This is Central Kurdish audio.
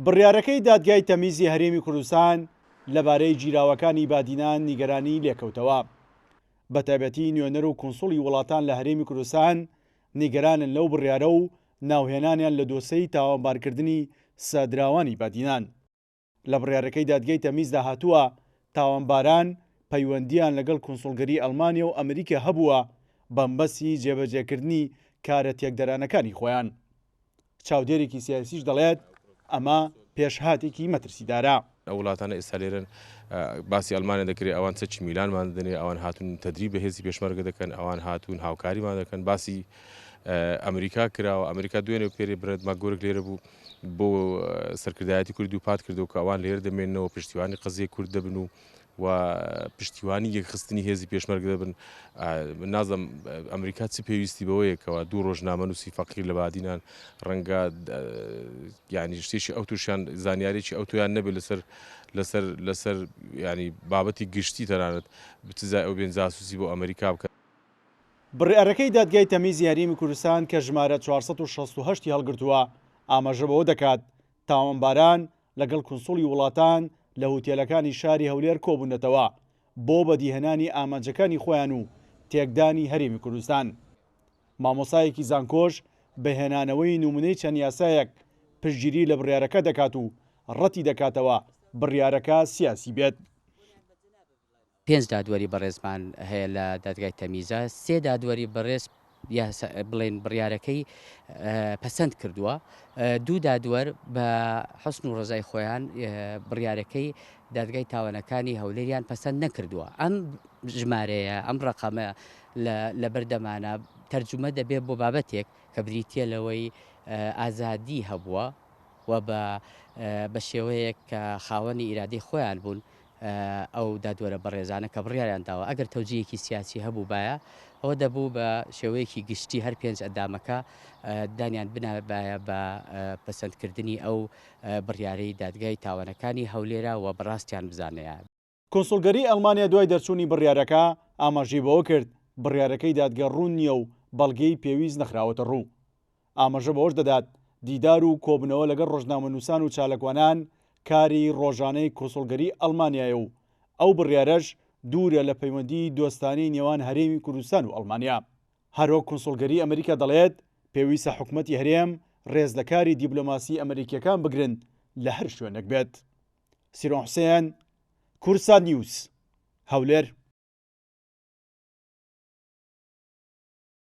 بڕیارەکەی دادگای تەمیزی هەرێمی کوردستان لەبارەی گیراوەکانی بادینان نیگەرانی لێکەوتەوە. بەتایبەتی نوێنەر و کونسوڵی وڵاتان لە هەرێمی کوردستان نیگەرانن لەو بڕیارە و ناوهێنانیان لە دۆسەی تاوانبارکردنی سەدراوانی بادینان. لە بڕیارەکەی دادگای تەمیزدا هاتووە تاوانباران پەیوەندیان لەگەڵ کونسوڵگەری ئەڵمانیا و ئەمریکا هەبووە بەمبەستی جێبەجێکردنی کارە تێکدەرانەکانی خۆیان. چاودێرێکی سیاسیش دەڵێت ئەمە پێشهاتێکی مەترسیدارە. ئەو وڵاتانە ئێستا لێرن باسی ئەڵمانیا دەکرێت ئەوان چەکی میلانمان دەنێ، ئەوان هاتوون تەدریب بە هێزی پێشمەرگە دەکەن، ئەوان هاتوون هاوکاریمان دەکەن. باسی ئەمریکا کراوە، ئەمریکا دوێنێ پێرێ برێتما گۆرگ لێرە بوو بۆ سەرکردایەتی کوردی و پات کردو کە ئەوان لێرە دەمێنەوە پشتیوانی قەزیە کورد دەبن و پشتیوانی یەکخستنی هێزی پێشمەرگە دەبن. نازم ئەمریکا چ پێویستی بەوەیەکەوە دوو ڕۆژنامە نووسی فەقیر لە بادینان ڕەنگە ینی شتێکی ئەو تووشیان زانیارێکی ئەو تویان نەبێت لەسەر ینی بابەتی گشتی تەنانەت بتزای ئەو بێن جاسوسی بۆ ئەمریکا بکە. بڕیارەکەی دادگای تەمیزی هەرێمی کوردستان کە ژمارە 468 هەڵگرتووە ئاماژە بەوە دەکات تاوانباران لەگەڵ کونسوڵی وڵاتان لە هوتێلەکانی شاری هەولێر کۆبوونەتەوە بۆ بەدیهێنانی ئامانجەکانی خۆیان و تێکدانی هەرێمی کوردستان. مامۆسایەکی زانکۆش بەهێنانەوەی نمونەی چەند یاسایەک پشتگیری لە بڕیارەکە دەکات و ڕەتی دەکاتەوە بڕیارەکە سیاسی بێت. 5 دادوەری بەڕێزمان هەیە لە دادگای تەمیزە، 3 دادوەری بەڕێز بڵێن بڕیارەکەی پەسەند کردووە، 2 دادوەر بە حسن و ڕزای خۆیان بڕیارەکەی دادگای تاوانەکانی هەولێریان پەسەند نەکردووە. ئەم ژمارەیە ئەم ڕقەمە لە بەردەمانە تەرجمە دەبێت بۆ بابەتێک کە بریتە لەوەی ئازادی هەبووە و بە شێوەیەک کە خاوەنی ئیرادەی خۆیان بوون ئەو دادوەرە بەڕێزانە کە بڕیاریان داوە. ئەگەر تەوجیهێکی سیاسی هەبوو باە ئەوە دەبوو بە شێوەیەکی گشتی هەر 5 ئەندامەکە دانیان بنابایە بە پەسەندکردنی ئەو بڕیارەی دادگای تاوانەکانی هەولێرە و بەڕاستیان بزانەیە. کۆنسوڵگەری ئەڵمانیا دوای دەرچوونی بڕیارەکە ئاماژەی بەوە کرد بڕیارەکەی دادگا ڕوون نییە و بەڵگەی پێویست نەخراوەتە ڕوو. ئاماژە بەوەش دەدات دیدار و کۆبنەوە لەگەڵ ڕۆژنامەنووسان و چالەکوانان کاری ڕۆژانەی کۆنسوڵگەری ئەڵمانیایە و ئەو بڕیارەش دوورە لە پەیوەندی دۆستانەی نێوان هەرێمی کوردستان و ئەڵمانیا. هەروەک کۆنسوڵگەری ئەمریکا دەڵێت پێویستە حکوومەتی هەرێم ڕێزلەکاری دیبلۆماسی ئەمریکیەکان بگرن لە هەر شوێنێک بێت. سیرۆن حوسێن، کوردسات نیوز، هەولێر.